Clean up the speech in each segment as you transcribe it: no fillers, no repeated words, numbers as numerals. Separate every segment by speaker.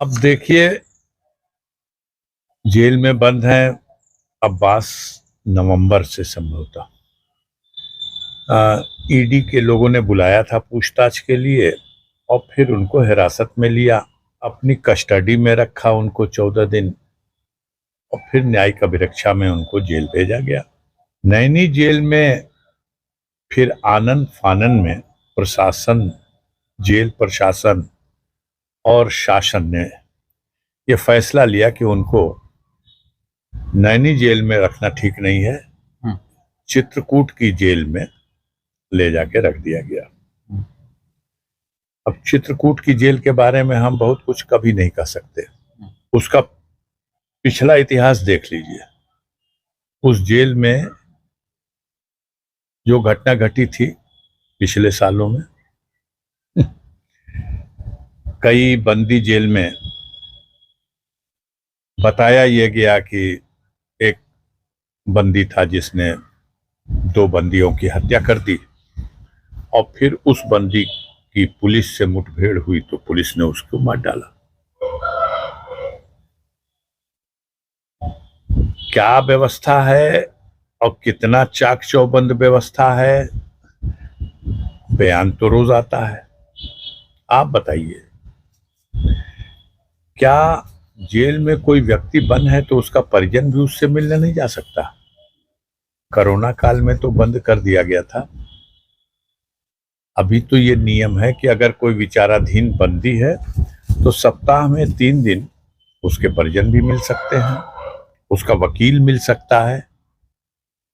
Speaker 1: अब देखिए, जेल में बंद हैं अब्बास नवंबर से संभवतः। ईडी के लोगों ने बुलाया था पूछताछ के लिए और फिर उनको हिरासत में लिया, अपनी कस्टडी में रखा उनको 14 दिन और फिर न्यायिक अभिरक्षा में उनको जेल भेजा गया। नैनी जेल में फिर आनन फानन में प्रशासन, जेल प्रशासन और शासन ने ये फैसला लिया कि उनको नैनी जेल में रखना ठीक नहीं है, चित्रकूट की जेल में ले जाके रख दिया गया। अब चित्रकूट की जेल के बारे में हम बहुत कुछ कभी नहीं कह सकते। उसका पिछला इतिहास देख लीजिए। उस जेल में जो घटना घटी थी पिछले सालों में, कई बंदी जेल में बताया यह गया कि एक बंदी था जिसने 2 बंदियों की हत्या कर दी और फिर उस बंदी की पुलिस से मुठभेड़ हुई तो पुलिस ने उसको मार डाला। क्या व्यवस्था है और कितना चाक चौबंद व्यवस्था है, बयान तो रोज आता है। आप बताइए, क्या जेल में कोई व्यक्ति बंद है तो उसका परिजन भी उससे मिलने नहीं जा सकता? कोरोना काल में तो बंद कर दिया गया था। अभी तो ये नियम है कि अगर कोई विचाराधीन बंदी है तो सप्ताह में 3 दिन उसके परिजन भी मिल सकते हैं, उसका वकील मिल सकता है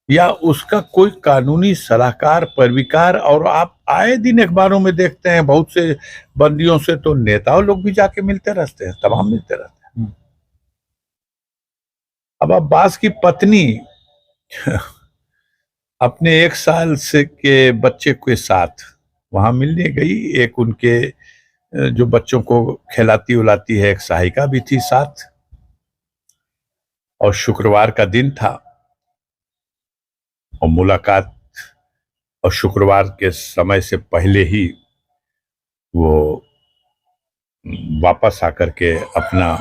Speaker 1: या उसका कोई कानूनी सलाहकार पैरवीकार। और आप आए दिन अखबारों में देखते हैं बहुत से बंदियों से तो नेताओं लोग भी जाके मिलते रहते हैं, तमाम मिलते रहते हैं। अब अब्बास की पत्नी अपने 1 साल से के बच्चे के साथ वहां मिलने गई। एक उनके जो बच्चों को खिलाती उलाती है एक सहायिका भी थी साथ, और शुक्रवार का दिन था और मुलाकात, और शुक्रवार के समय से पहले ही वो वापस आकर के अपना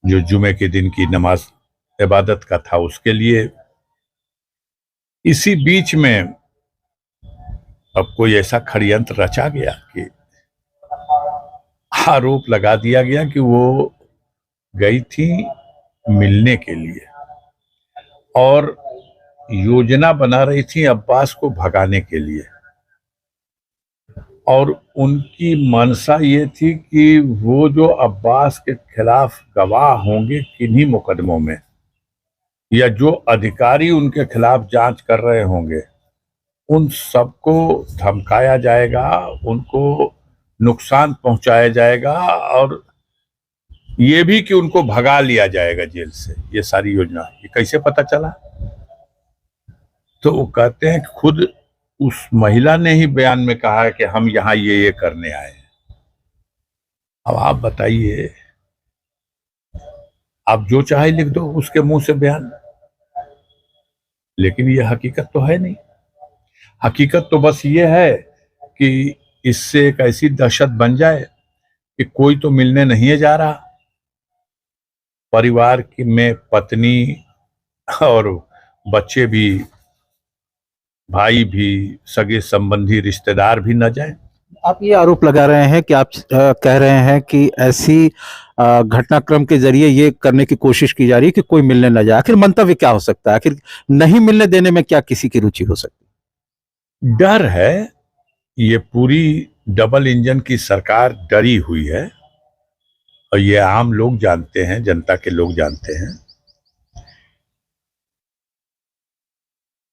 Speaker 1: जो जुमे के दिन की नमाज इबादत का था उसके लिए। इसी बीच में अब कोई ऐसा षड्यंत्र रचा गया कि आरोप लगा दिया गया कि वो गई थी मिलने के लिए और योजना बना रही थी अब्बास को भगाने के लिए, और उनकी मंशा ये थी कि वो जो अब्बास के खिलाफ गवाह होंगे किन्हीं मुकदमों में या जो अधिकारी उनके खिलाफ जांच कर रहे होंगे उन सबको धमकाया जाएगा, उनको नुकसान पहुंचाया जाएगा और ये भी कि उनको भगा लिया जाएगा जेल से। ये सारी योजना, ये कैसे पता चला? तो वो कहते हैं कि खुद उस महिला ने ही बयान में कहा है कि हम यहाँ ये करने आए हैं। अब आप बताइए, आप जो चाहे लिख दो उसके मुंह से बयान, लेकिन ये हकीकत तो है नहीं। हकीकत तो बस ये है कि इससे एक ऐसी दहशत बन जाए कि कोई तो मिलने नहीं है जा रहा, परिवार की में पत्नी और बच्चे भी, भाई भी, सगे संबंधी रिश्तेदार भी न जाए।
Speaker 2: आप ये आरोप लगा रहे हैं कि आप कह रहे हैं कि ऐसी घटनाक्रम के जरिए ये करने की कोशिश की जा रही है कि कोई मिलने न जाए। आखिर मंतव्य क्या हो सकता है? आखिर नहीं मिलने देने में क्या किसी की रुचि हो सकती
Speaker 1: है? डर है। ये पूरी डबल इंजन की सरकार डरी हुई है और ये आम लोग जानते हैं, जनता के लोग जानते हैं।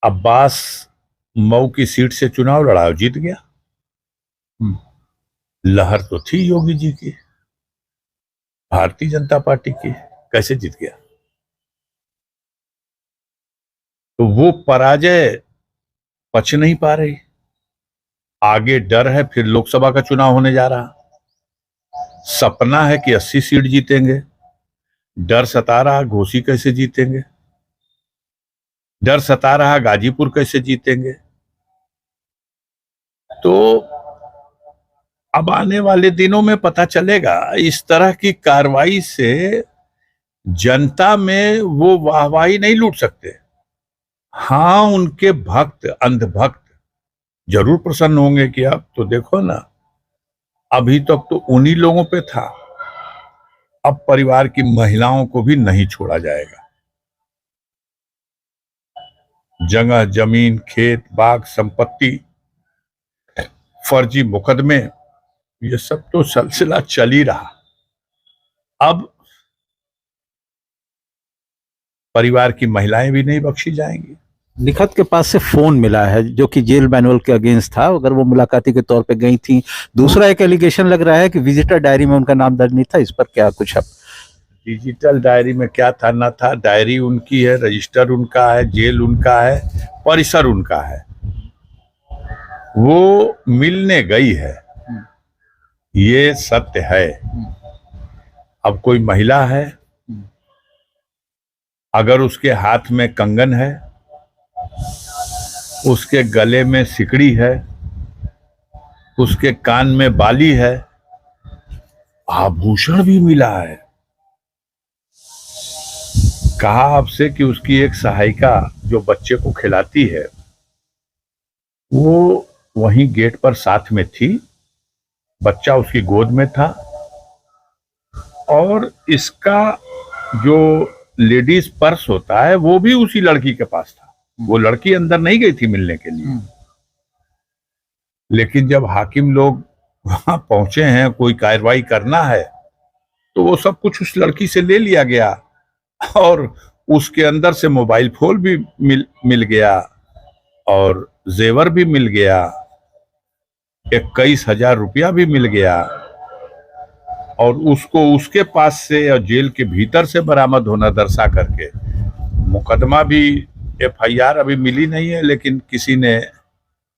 Speaker 1: अब्बास मऊ की सीट से चुनाव लड़ा और जीत गया। लहर तो थी योगी जी की, भारतीय जनता पार्टी की, कैसे जीत गया? तो वो पराजय पच नहीं पा रही। आगे डर है, फिर लोकसभा का चुनाव होने जा रहा, सपना है कि 80 सीट जीतेंगे, डर सता रहा घोसी कैसे जीतेंगे, डर सता रहा गाजीपुर कैसे जीतेंगे। तो अब आने वाले दिनों में पता चलेगा। इस तरह की कार्रवाई से जनता में वो वाहवाही नहीं लूट सकते। हाँ, उनके भक्त, अंधभक्त जरूर प्रसन्न होंगे कि अब तो देखो ना, अभी तक तो उन्हीं लोगों पे था, अब परिवार की महिलाओं को भी नहीं छोड़ा जाएगा। जगह जमीन, खेत बाग, संपत्ति, फर्जी मुकदमे, ये सब तो सिलसिला चल ही रहा। अब परिवार की महिलाएं भी नहीं बख्शी जाएंगी।
Speaker 2: निखत के पास से फोन मिला है जो कि जेल मैनुअल के अगेंस्ट था, अगर वो मुलाकाती के तौर पे गई थी। दूसरा एक एलिगेशन लग रहा है कि विजिटर डायरी में उनका नाम दर्ज नहीं था। इस पर क्या कुछ अब?
Speaker 1: डिजिटल डायरी में क्या था ना था, डायरी उनकी है, रजिस्टर उनका है, जेल उनका है, परिसर उनका है। वो मिलने गई है, ये सत्य है। अब कोई महिला है, अगर उसके हाथ में कंगन है, उसके गले में सिकड़ी है, उसके कान में बाली है, आभूषण भी मिला है। कहा आपसे कि उसकी एक सहायिका जो बच्चे को खिलाती है, वो वहीं गेट पर साथ में थी, बच्चा उसकी गोद में था, और इसका जो लेडीज पर्स होता है वो भी उसी लड़की के पास था। वो लड़की अंदर नहीं गई थी मिलने के लिए। लेकिन जब हाकिम लोग वहां पहुंचे हैं, कोई कार्रवाई करना है, तो वो सब कुछ उस लड़की से ले लिया गया, और उसके अंदर से मोबाइल फोन भी मिल गया, और जेवर भी मिल गया, 21,000 रुपया भी मिल गया, और उसको उसके पास से और जेल के भीतर से बरामद होना दर्शा करके मुकदमा भी, एफआईआर अभी मिली नहीं है, लेकिन किसी ने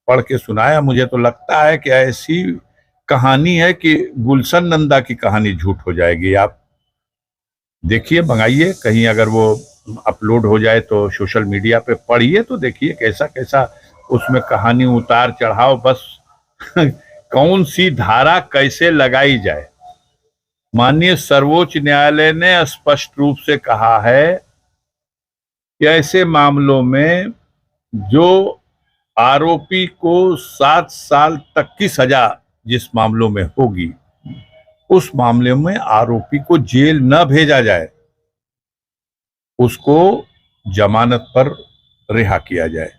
Speaker 1: पढ़ के सुनाया। मुझे तो लगता है कि ऐसी कहानी है कि गुलशन नंदा की कहानी झूठ हो जाएगी। आप देखिए, मंगाइए कहीं, अगर वो अपलोड हो जाए तो सोशल मीडिया पे पढ़िए तो देखिए कैसा कैसा उसमें कहानी, उतार चढ़ाव, बस कौन सी धारा कैसे लगाई जाए। माननीय सर्वोच्च न्यायालय ने स्पष्ट रूप से कहा है कि ऐसे मामलों में जो आरोपी को 7 साल तक की सजा जिस मामलों में होगी, उस मामले में आरोपी को जेल न भेजा जाए, उसको जमानत पर रिहा किया जाए।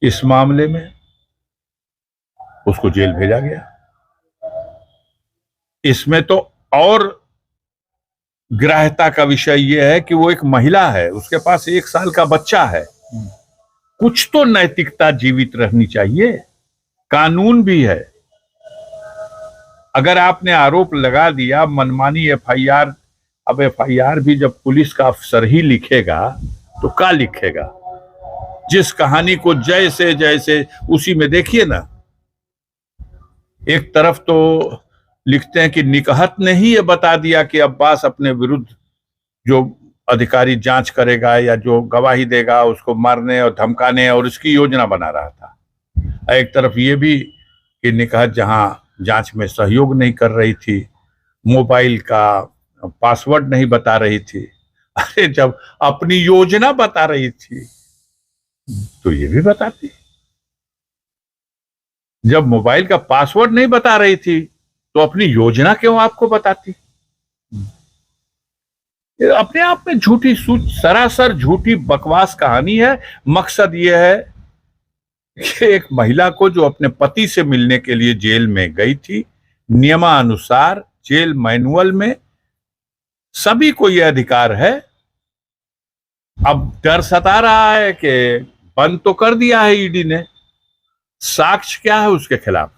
Speaker 1: इस मामले में उसको जेल भेजा गया। इसमें तो और ग्राह्यता का विषय यह है कि वो एक महिला है, उसके पास 1 साल का बच्चा है। कुछ तो नैतिकता जीवित रहनी चाहिए, कानून भी है। अगर आपने आरोप लगा दिया, मनमानी एफआईआर, अब एफआईआर भी जब पुलिस का अफसर ही लिखेगा तो क्या लिखेगा? जिस कहानी को जैसे जैसे उसी में देखिए ना, एक तरफ तो लिखते हैं कि निकहत ने ही ये बता दिया कि अब्बास अपने विरुद्ध जो अधिकारी जांच करेगा या जो गवाही देगा उसको मारने और धमकाने और इसकी योजना बना रहा था। एक तरफ ये भी कि निकहत जहां जांच में सहयोग नहीं कर रही थी, मोबाइल का पासवर्ड नहीं बता रही थी। अरे जब अपनी योजना बता रही थी तो ये भी बताती। जब मोबाइल का पासवर्ड नहीं बता रही थी तो अपनी योजना क्यों आपको बताती? अपने आप में झूठी, सरासर झूठी बकवास कहानी है। मकसद यह है कि एक महिला को जो अपने पति से मिलने के लिए जेल में गई थी, नियमानुसार जेल मैनुअल में सभी को यह अधिकार है। अब डर सता रहा है कि बंद तो कर दिया है ईडी ने, साक्ष्य क्या है उसके खिलाफ?